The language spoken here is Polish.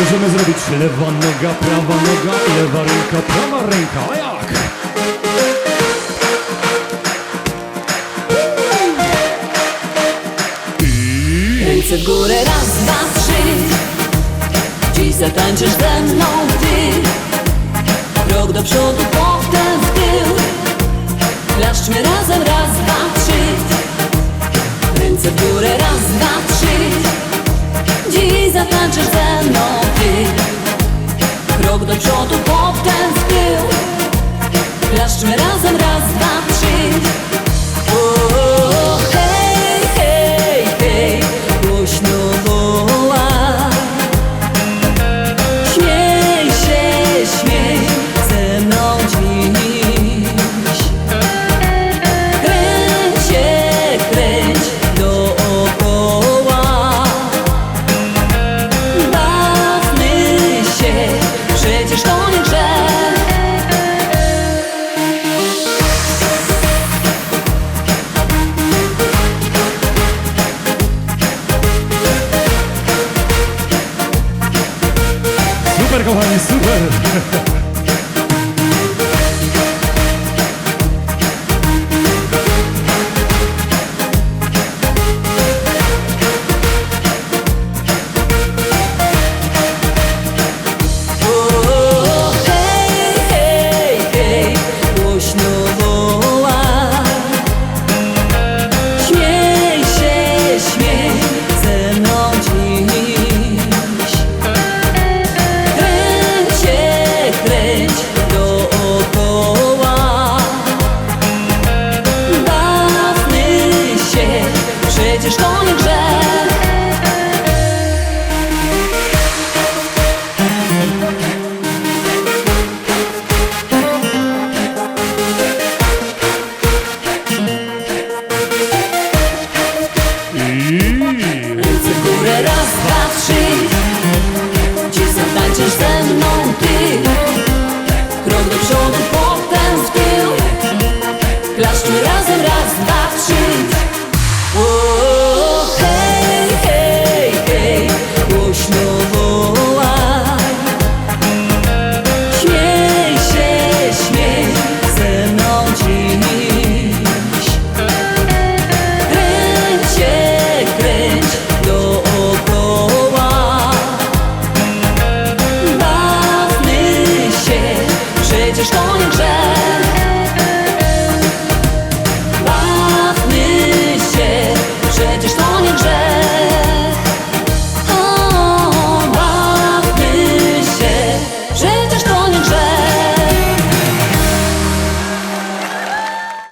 możemy zrobić lewa noga, prawa noga, lewa ręka, prawa ręka. A jak? Ręce w górę, raz, dwa, trzy. Dziś zatańczysz ze mną ty. Krok do przodu, potem w tył. Klaszczmy razem, raz, dwa, trzy. Ręce w górę, raz, dwa, trzy. Dziś zatańczysz ze mną ty. Krok do przodu, potem w tył. Klaszczmy razem, raz, dwa, trzy. O, hej, hej, hej, głośno wołaj. Śmiej się, śmiej ze mną dziś. Kręć się, kręć dookoła. Bawmy się, przecież to nie grzech. Super, kochani, super!